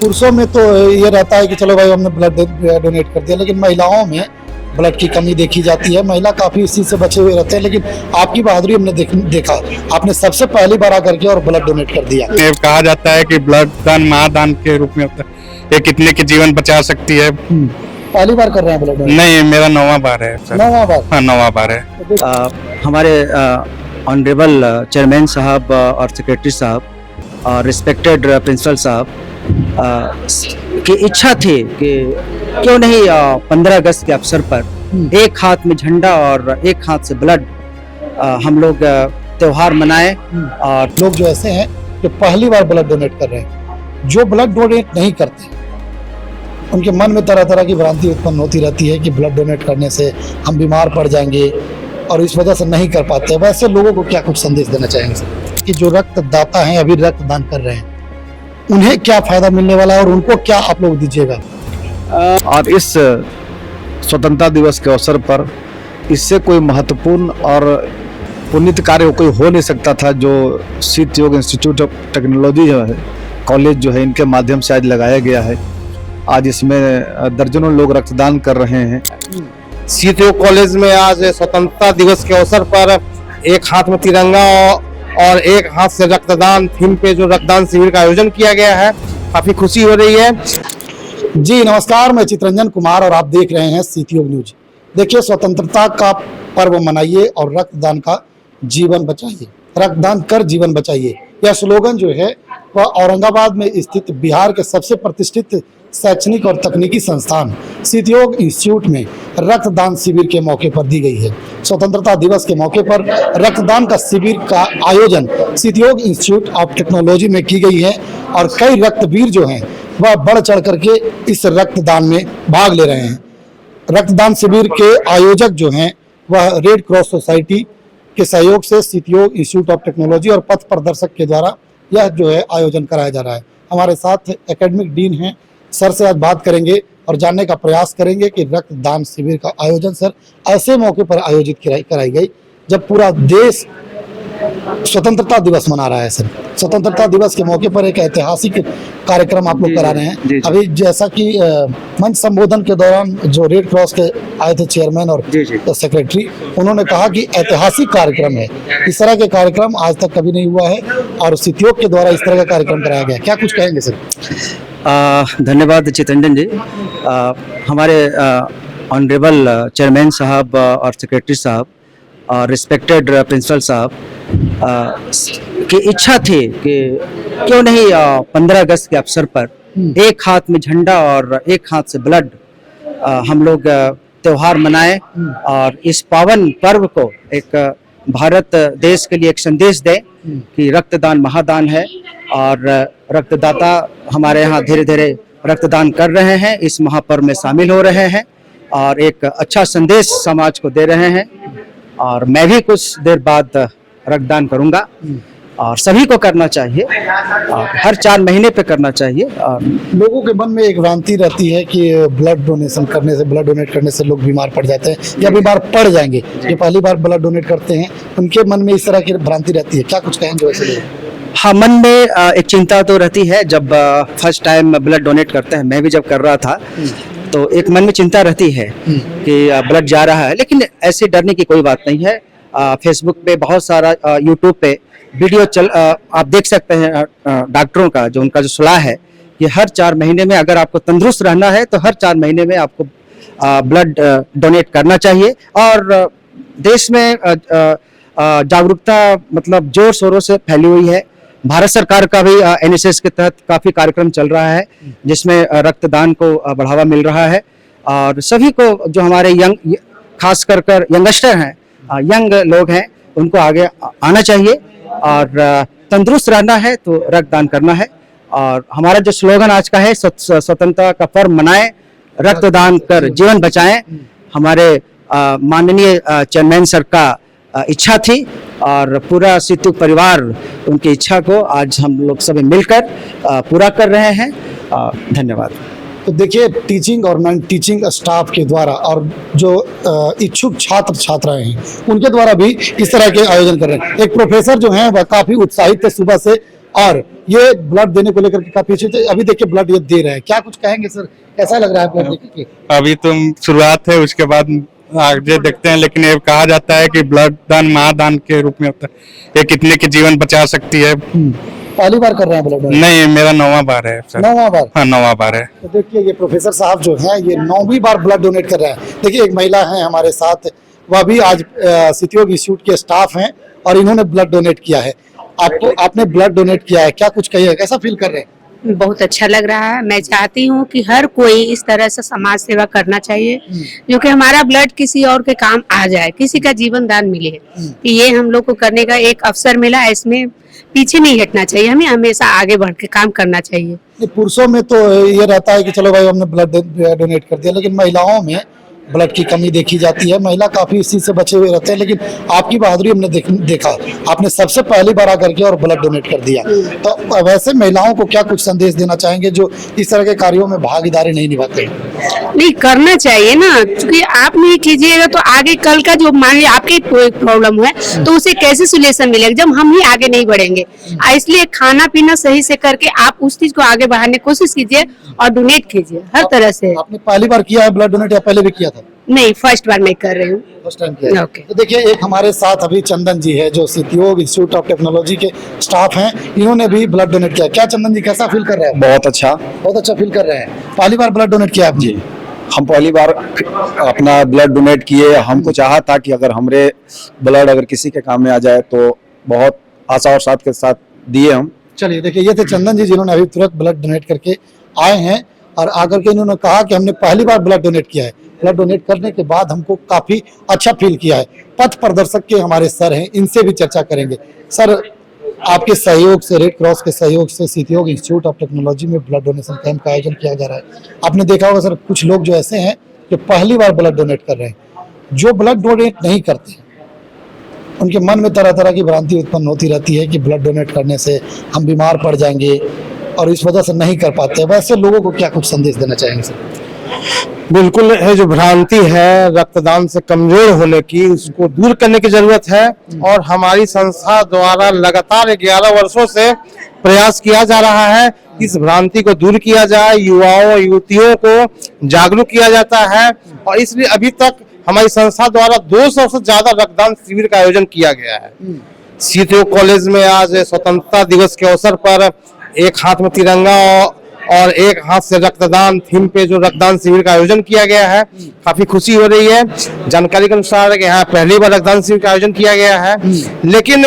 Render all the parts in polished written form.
पुरुषों में तो ये रहता है कि चलो भाई हमने ब्लड डोनेट कर दिया, लेकिन महिलाओं में ब्लड की कमी देखी जाती है। महिला काफी इस चीज से बचे हुए रहते हैं, लेकिन आपकी बहादुरी हमने देखा, आपने सबसे पहली बार आकर के और ब्लड डोनेट कर दिया। ये कहा जाता है कि ब्लड दान महादान के रूप में होता है, ये कितने के जीवन बचा सकती है। पहली बार कर रहे हैं ब्लड डोनेट? नहीं, मेरा 9वां बार है सर। 9वां बार? हाँ, 9वां बार है। हमारे ऑनरेबल चेयरमैन साहब और सेक्रेटरी साहब और रिस्पेक्टेड प्रिंसिपल साहब की इच्छा थी कि क्यों नहीं 15 अगस्त के अवसर पर एक हाथ में झंडा और एक हाथ से ब्लड हम लोग त्योहार मनाएं। और लोग जो ऐसे हैं जो पहली बार ब्लड डोनेट कर रहे हैं, जो ब्लड डोनेट नहीं करते, उनके मन में तरह तरह की भ्रांति उत्पन्न होती रहती है कि ब्लड डोनेट करने से हम बीमार पड़ जाएंगे और इस वजह से नहीं कर पाते। वैसे लोगों को क्या कुछ संदेश देना चाहेंगे सर कि जो रक्तदाता हैं, अभी रक्तदान कर रहे हैं, उन्हें क्या फायदा मिलने वाला है और उनको क्या आप लोग दीजिएगा? और इस स्वतंत्रता दिवस के अवसर पर इससे कोई महत्वपूर्ण और पुनीत कार्य कोई हो नहीं सकता था, जो शीत योग इंस्टीट्यूट ऑफ टेक्नोलॉजी जो है, कॉलेज जो है, इनके माध्यम से आज लगाया गया है। आज इसमें दर्जनों लोग रक्तदान कर रहे हैं। शीत योग कॉलेज में आज स्वतंत्रता दिवस के अवसर पर एक हाथ में तिरंगा और एक हाथ से रक्तदान थीम पे जो रक्तदान शिविर का आयोजन किया गया है, काफी खुशी हो रही है। जी नमस्कार, मैं चितरंजन कुमार और आप देख रहे हैं शीत योग न्यूज। देखिए, स्वतंत्रता का पर्व मनाइए और रक्तदान का जीवन बचाइए, रक्तदान कर जीवन बचाइए। यह स्लोगन जो है वह औरंगाबाद में स्थित बिहार के सबसे प्रतिष्ठित शैक्षणिक और तकनीकी संस्थान शीत योग इंस्टीट्यूट में रक्तदान शिविर के मौके पर दी गई है। स्वतंत्रता दिवस के मौके पर रक्तदान का शिविर का आयोजन शीत योग इंस्टीट्यूट ऑफ टेक्नोलॉजी में की गई है और कई रक्तवीर जो हैं वह बढ़ चढ़ करके इस रक्तदान में भाग ले रहे हैं। रक्तदान शिविर के आयोजक जो हैं वह रेड क्रॉस सोसाइटी के सहयोग से शीत योग इंस्टीट्यूट ऑफ टेक्नोलॉजी और पथ प्रदर्शक के द्वारा यह जो है आयोजन कराया जा रहा है। हमारे साथ एकेडमिक डीन हैं, सर से आज बात करेंगे और जानने का प्रयास करेंगे कि रक्तदान शिविर का आयोजन सर ऐसे मौके पर आयोजित कराई गई जब पूरा देश स्वतंत्रता दिवस मना रहा है। सर, स्वतंत्रता दिवस के मौके पर एक ऐतिहासिक कार्यक्रम आप लोग करा रहे हैं। अभी जैसा कि मंच संबोधन के दौरान जो रेड क्रॉस के आए थे चेयरमैन और सेक्रेटरी, उन्होंने कहा कि ऐतिहासिक कार्यक्रम है, इस तरह के कार्यक्रम आज तक कभी नहीं हुआ है और शीत योग के द्वारा इस तरह का कार्यक्रम कराया गया। क्या कुछ कहेंगे सर? धन्यवाद चितरंजन जी। हमारे ऑनरेबल चेयरमैन साहब और सेक्रेटरी साहब और रिस्पेक्टेड प्रिंसिपल साहब की इच्छा थी कि क्यों नहीं 15 अगस्त के अवसर पर एक हाथ में झंडा और एक हाथ से ब्लड हम लोग त्योहार मनाएं और इस पावन पर्व को एक भारत देश के लिए एक संदेश दें कि रक्तदान महादान है और रक्तदाता हमारे यहाँ धीरे धीरे रक्तदान कर रहे हैं, इस महापर्व में शामिल हो रहे हैं और एक अच्छा संदेश समाज को दे रहे हैं। और मैं भी कुछ देर बाद रक्तदान करूंगा और सभी को करना चाहिए और हर 4 महीने पे करना चाहिए। और लोगों के मन में एक भ्रांति रहती है कि ब्लड डोनेशन करने से, ब्लड डोनेट करने से लोग बीमार पड़ जाते हैं या बीमार पड़ जाएंगे। जो पहली बार ब्लड डोनेट करते हैं उनके मन में इस तरह की भ्रांति रहती है, क्या कुछ कहेंगे वैसे लोग? हाँ, मन में एक चिंता तो रहती है। जब फर्स्ट टाइम ब्लड डोनेट करते हैं, मैं भी जब कर रहा था तो एक मन में चिंता रहती है कि ब्लड जा रहा है, लेकिन ऐसे डरने की कोई बात नहीं है। फेसबुक पे बहुत सारा, यूट्यूब पे वीडियो आप देख सकते हैं डॉक्टरों का, जो उनका जो सलाह है कि हर 4 महीने में अगर आपको तंदुरुस्त रहना है तो हर 4 महीने में आपको ब्लड डोनेट करना चाहिए। और देश में जागरूकता मतलब जोर शोरों से फैली हुई है। भारत सरकार का भी NSS के तहत काफी कार्यक्रम चल रहा है जिसमें रक्तदान को बढ़ावा मिल रहा है और सभी को, जो हमारे यंग, खास कर यंगस्टर हैं, यंग लोग हैं, उनको आगे आना चाहिए और तंदुरुस्त रहना है तो रक्तदान करना है। और हमारा जो स्लोगन आज का है, स्वतंत्रता का पर्व मनाएं, रक्तदान कर जीवन बचाएं, हमारे माननीय चेयरमैन सर का इच्छा थी और पूरा शीत योग परिवार उनकी इच्छा को आज हम लोग सभी मिलकर पूरा कर रहे हैं। धन्यवाद। तो देखिए, टीचिंग और नॉन टीचिंग स्टाफ के द्वारा और जो इच्छुक छात्र छात्राएं हैं उनके द्वारा भी इस तरह के आयोजन कर रहे हैं। एक प्रोफेसर जो हैं वह काफ़ी उत्साहित थे, सुबह से और ये ब्लड देने को लेकर के काफी अच्छे थे। अभी देखिए ब्लड ये दे रहे हैं, क्या कुछ कहेंगे सर, कैसा लग रहा है ब्लड देकर के? अभी तो शुरुआत है, उसके बाद आगे देखते हैं। लेकिन ये कहा जाता है कि ब्लड दान महादान के रूप में होता है, ये कितने के जीवन बचा सकती है। पहली बार कर रहे हैं ब्लड? नहीं, मेरा 9वां बार है सर। 9वां बार? हाँ, 9वां बार है। तो देखिए ये प्रोफेसर साहब जो हैं ये 9वीं बार ब्लड डोनेट कर रहे हैं। देखिए एक महिला है हमारे साथ, वह भी आज सिटी योग इंस्टीट्यूट के स्टाफ हैं और इन्होंने ब्लड डोनेट किया है। आपने ब्लड डोनेट किया है, क्या कुछ कहिए, कैसा फील कर रहे हैं? बहुत अच्छा लग रहा है। मैं चाहती हूँ कि हर कोई इस तरह से समाज सेवा करना चाहिए, जो कि हमारा ब्लड किसी और के काम आ जाए, किसी का जीवन दान मिले। कि ये हम लोग को करने का एक अवसर मिला, इसमें पीछे नहीं हटना चाहिए, हमें हमेशा आगे बढ़ के काम करना चाहिए। पुरुषों में तो ये रहता है कि चलो भाई हमने ब्लड डोनेट कर दिया, लेकिन महिलाओं में ब्लड की कमी देखी जाती है। महिला काफी इस चीज से बचे हुए रहते हैं, लेकिन आपकी बहादुरी हमने देखा, आपने सबसे पहली बार आकर के और ब्लड डोनेट कर दिया। तो वैसे महिलाओं को क्या कुछ संदेश देना चाहेंगे जो इस तरह के कार्यों में भागीदारी नहीं निभाते? नहीं, करना चाहिए ना, क्योंकि आप नहीं कीजिएगा तो आगे कल का जो मान लिया आपके कोई प्रॉब्लम है तो उसे कैसे सोल्यूशन मिलेगा जब हम ही आगे नहीं बढ़ेंगे। इसलिए खाना पीना सही से करके आप उस चीज को आगे बढ़ाने की कोशिश कीजिए और डोनेट कीजिए हर तरह से। आपने पहली बार किया है ब्लड डोनेट या पहले भी किया था? नहीं, फर्स्ट बार मैं कर रही हूँ। फर्स्ट टाइम किया। ओके। तो देखिए एक हमारे साथ अभी चंदन जी है जो सिटी योग इंस्टीट्यूट ऑफ टेक्नोलॉजी के स्टाफ हैं, इन्होंने भी ब्लड डोनेट किया। क्या चंदन जी कैसा फील कर रहे हैं? बहुत अच्छा। बहुत अच्छा फील कर रहे हैं। पहली बार ब्लड डोनेट किया आपने? हम पहली बार अपना ब्लड डोनेट किए। हमको चाहा था कि अगर हमरे ब्लड अगर किसी के काम में आ जाए तो बहुत आशा और साथ के साथ दिए हम। चलिए देखिए ये थे चंदन जी जिन्होंने अभी तुरंत ब्लड डोनेट करके आए हैं और आकर के इन्होंने कहा कि हमने पहली बार ब्लड डोनेट किया है। ब्लड डोनेट करने के बाद हमको काफी अच्छा फील किया है। पथ प्रदर्शक के हमारे सर हैं, इनसे भी चर्चा करेंगे। सर आपके सहयोग से, रेड क्रॉस के सहयोग से सिटी योग इंस्टीट्यूट ऑफ टेक्नोलॉजी में ब्लड डोनेशन कैंप का आयोजन किया जा रहा है। आपने देखा होगा सर कुछ लोग जो ऐसे हैं जो पहली बार ब्लड डोनेट कर रहे हैं, जो ब्लड डोनेट नहीं करते उनके मन में तरह तरह की भ्रांति उत्पन्न होती रहती है कि ब्लड डोनेट करने से हम बीमार पड़ जाएंगे और इस वजह से नहीं कर पाते। वैसे लोगों को क्या कुछ संदेश देना चाहेंगे सर? बिल्कुल, ये जो भ्रांति है रक्तदान से कमजोर होने की, उसको दूर करने की जरूरत है। और हमारी संस्था द्वारा लगातार 11 वर्षों से प्रयास किया जा रहा है, इस भ्रांति को दूर किया जाए, युवाओं युवतियों को जागरूक किया जाता है। और इसलिए अभी तक हमारी संस्था द्वारा 200 से ज्यादा रक्तदान शिविर का आयोजन किया गया है। सिटी योग कॉलेज में आज स्वतंत्रता दिवस के अवसर पर एक हाथ में तिरंगा और एक हाथ से रक्तदान थीम पे जो रक्तदान शिविर का आयोजन किया गया है, काफी खुशी हो रही है। जानकारी के अनुसार यहाँ पहली बार रक्तदान शिविर का आयोजन किया गया है, लेकिन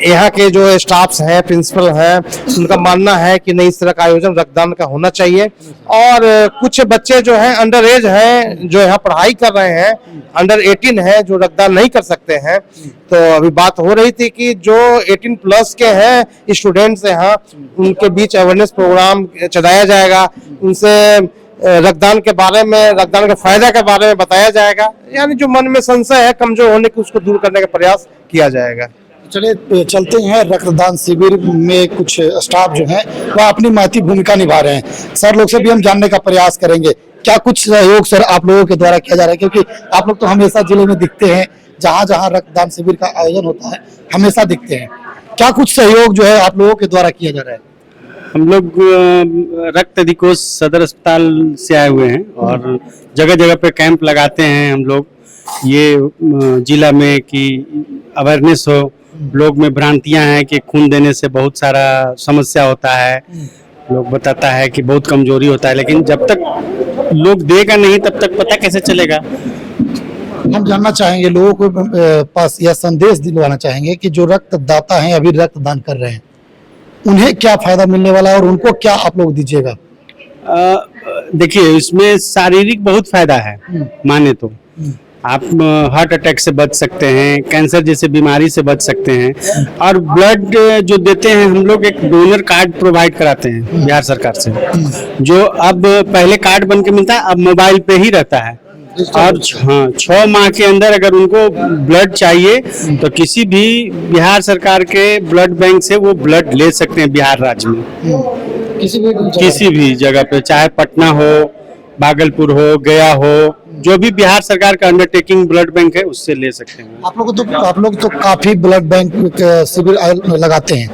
यहाँ के जो स्टाफ्स हैं, प्रिंसिपल हैं, उनका मानना है कि नहीं, इस तरह का आयोजन रक्तदान का होना चाहिए। और कुछ बच्चे जो हैं अंडर एज हैं, जो यहाँ पढ़ाई कर रहे हैं, अंडर 18 हैं, जो रक्तदान नहीं कर सकते हैं। तो अभी बात हो रही थी कि जो 18 प्लस के हैं स्टूडेंट्स यहाँ, उनके बीच अवेयरनेस प्रोग्राम चलाया जाएगा, उनसे रक्तदान के बारे में, रक्तदान के फायदा के बारे में बताया जाएगा। यानी जो मन में संशय है कमजोर होने की, उसको दूर करने का प्रयास किया जाएगा। चलिए चलते हैं। रक्तदान शिविर में कुछ स्टाफ जो हैं वह अपनी महती भूमिका निभा रहे हैं। सर लोग से भी हम जानने का प्रयास करेंगे क्या कुछ सहयोग सर आप लोगों के द्वारा किया जा रहा है, क्योंकि आप लोग तो हमेशा जिले में दिखते हैं, जहाँ जहाँ रक्तदान शिविर का आयोजन होता है हमेशा दिखते हैं। क्या कुछ सहयोग जो है आप लोगों के द्वारा किया जा रहा है? हम लोग रक्त अधिकोष सदर अस्पताल से आए हुए हैं और जगह जगह पे कैंप लगाते हैं हम लोग, ये जिला में कि अवेयरनेस हो। लोग में भ्रांतियां हैं कि खून देने से बहुत सारा समस्या होता है, लोग बताता है कि बहुत कमजोरी होता है, लेकिन जब तक लोग देगा नहीं तब तक पता कैसे चलेगा। हम जानना चाहेंगे, लोगों को पास यह संदेश दिलवाना चाहेंगे कि जो रक्तदाता हैं अभी रक्तदान कर रहे हैं, उन्हें क्या फायदा मिलने वाला है और उनको क्या आप लोग दीजिएगा? देखिए इसमें शारीरिक बहुत फायदा है, माने तो आप हार्ट अटैक से बच सकते हैं, कैंसर जैसे बीमारी से बच सकते हैं। और ब्लड जो देते हैं हम लोग, एक डोनर कार्ड प्रोवाइड कराते हैं बिहार सरकार से, जो अब पहले कार्ड बन के मिलता है, अब मोबाइल पे ही रहता है। और हाँ, 6 माह के अंदर अगर उनको ब्लड चाहिए तो किसी भी बिहार सरकार के ब्लड बैंक से वो ब्लड ले सकते हैं बिहार राज्य में, किसी भी जगह पे, चाहे पटना हो, भागलपुर हो, गया हो, जो भी बिहार सरकार का अंडरटेकिंग ब्लड बैंक है उससे ले सकते हैं। आप लोग तो काफी ब्लड बैंक शिविर लगाते हैं,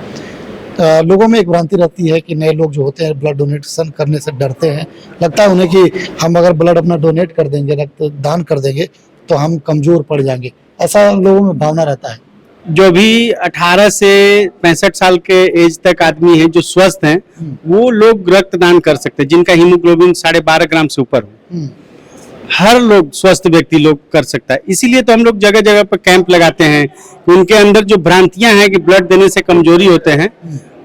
लोगों में एक भ्रांति रहती है कि नए लोग जो होते हैं ब्लड डोनेशन करने से डरते हैं। लगता है उन्हें कि हम अगर ब्लड अपना डोनेट कर देंगे, रक्तदान कर देंगे तो हम कमजोर पड़ जाएंगे, ऐसा लोगों में भावना रहता है। जो भी 18 से 65 साल के एज तक आदमी है जो स्वस्थ हैं, वो लोग रक्तदान कर सकते हैं, जिनका हीमोग्लोबिन 12.5 ग्राम से ऊपर हो। हर लोग स्वस्थ व्यक्ति लोग कर सकता है। इसीलिए तो हम लोग जगह जगह पर कैंप लगाते हैं कि उनके अंदर जो भ्रांतियां हैं कि ब्लड देने से कमजोरी होते हैं,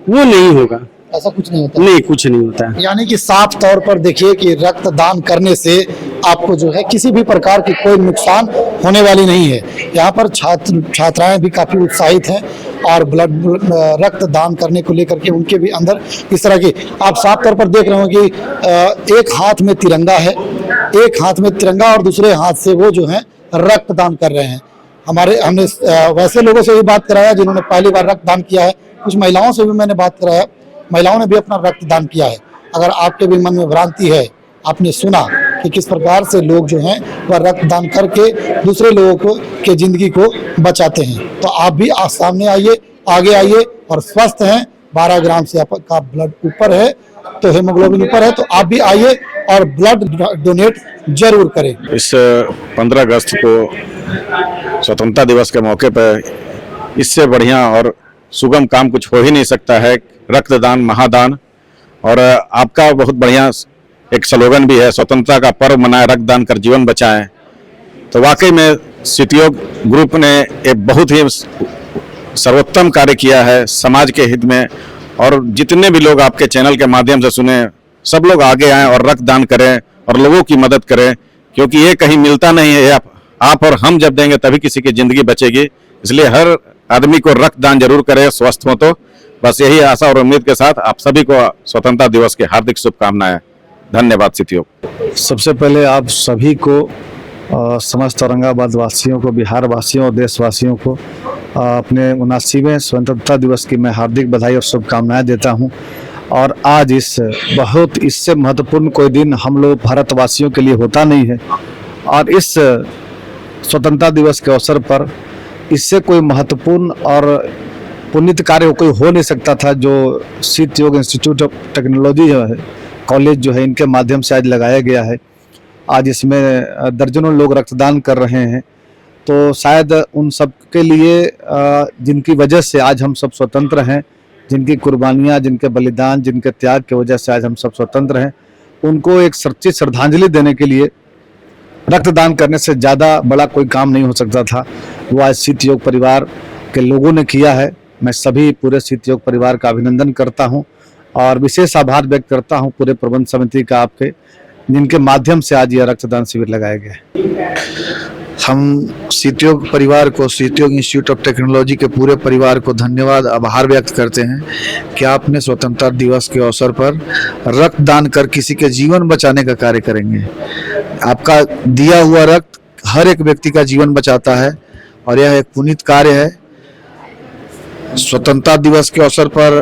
वो नहीं होगा। ऐसा कुछ नहीं होता। नहीं, कुछ नहीं होता है। यानी कि साफ तौर पर देखिए कि रक्तदान करने से आपको जो है किसी भी प्रकार की कोई नुकसान होने वाली नहीं है। यहाँ पर छात्र छात्राएं भी काफी उत्साहित हैं और रक्तदान करने को लेकर के उनके भी अंदर इस तरह की, आप साफ तौर पर देख रहे हो कि एक हाथ में तिरंगा है, एक हाथ में तिरंगा और दूसरे हाथ से वो जो है रक्तदान कर रहे हैं। हमने वैसे लोगों से भी बात कराया जिन्होंने पहली बार रक्तदान किया है, कुछ महिलाओं से भी मैंने बात कराया, महिलाओं ने भी अपना रक्तदान किया है। अगर आपके भी मन में भ्रांति है, आपने सुना कि किस प्रकार से लोग जो हैं वह रक्तदान करके दूसरे लोगों को के जिंदगी को बचाते हैं, तो आप भी सामने आइए, आगे आइए और स्वस्थ हैं, 12 ग्राम से आपका ब्लड ऊपर है, तो हीमोग्लोबिन ऊपर है, तो आप भी आइए और ब्लड डोनेट जरूर करें। इस 15 अगस्त को स्वतंत्रता दिवस के मौके पर इससे बढ़िया और सुगम काम कुछ हो ही नहीं सकता है। रक्तदान महादान, और आपका बहुत बढ़िया एक स्लोगन भी है, स्वतंत्रता का पर्व मनाएं, रक्तदान कर जीवन बचाएं। तो वाकई में सिद्धयोग ग्रुप ने एक बहुत ही सर्वोत्तम कार्य किया है समाज के हित में, और जितने भी लोग आपके चैनल के माध्यम से सुने, सब लोग आगे आएं और रक्तदान करें और लोगों की मदद करें, क्योंकि ये कहीं मिलता नहीं है। आप और हम जब देंगे तभी किसी की जिंदगी बचेगी। इसलिए हर आदमी को रक्तदान जरूर करें, स्वस्थ हो तो। बस यही आशा और उम्मीद के साथ आप सभी को स्वतंत्रता दिवस की हार्दिक शुभकामनाएं। धन्यवाद सिद्धयोग। सबसे पहले आप सभी को समस्त औरंगाबाद वासियों को, बिहार वासियों और देशवासियों को अपने 79वें स्वतंत्रता दिवस की मैं हार्दिक बधाई और शुभकामनाएं देता हूं। और आज इससे महत्वपूर्ण कोई दिन हम लोग भारतवासियों के लिए होता नहीं है, और इस स्वतंत्रता दिवस के अवसर पर इससे कोई महत्वपूर्ण और पुनीत कार्य कोई हो नहीं सकता था, जो सिद्धयोग इंस्टीट्यूट ऑफ टेक्नोलॉजी जो है, कॉलेज जो है, इनके माध्यम से आज लगाया गया है। आज इसमें दर्जनों लोग रक्तदान कर रहे हैं, तो शायद उन सब के लिए जिनकी वजह से आज हम सब स्वतंत्र हैं, जिनकी कुर्बानियां, जिनके बलिदान, जिनके त्याग की वजह से आज हम सब स्वतंत्र हैं, उनको एक सच्ची श्रद्धांजलि देने के लिए रक्तदान करने से ज़्यादा बड़ा कोई काम नहीं हो सकता था। वो आज सिद्धयोग परिवार के लोगों ने किया है। मैं सभी पूरे सिद्धयोग परिवार का अभिनंदन करता हूं और विशेष आभार व्यक्त करता हूं पूरे प्रबंध समिति का, आपके, जिनके माध्यम से आज यह रक्तदान शिविर लगाया गया है। हम सिद्धयोग परिवार को, सिद्धयोग इंस्टीट्यूट ऑफ टेक्नोलॉजी के पूरे परिवार को धन्यवाद, आभार व्यक्त करते हैं कि आपने स्वतंत्रता दिवस के अवसर पर रक्तदान कर किसी के जीवन बचाने का कार्य करेंगे। आपका दिया हुआ रक्त हर एक व्यक्ति का जीवन बचाता है और यह एक पुनीत कार्य है। स्वतंत्रता दिवस के अवसर पर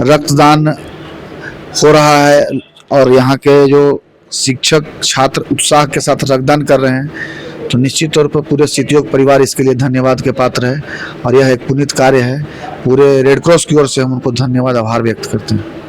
रक्तदान हो रहा है और यहाँ के जो शिक्षक छात्र उत्साह के साथ रक्तदान कर रहे हैं, तो निश्चित तौर पर पूरे सिद्धयोग परिवार इसके लिए धन्यवाद के पात्र है और यह एक पुनीत कार्य है। पूरे रेड क्रॉस की ओर से हम उनको धन्यवाद, आभार व्यक्त करते हैं।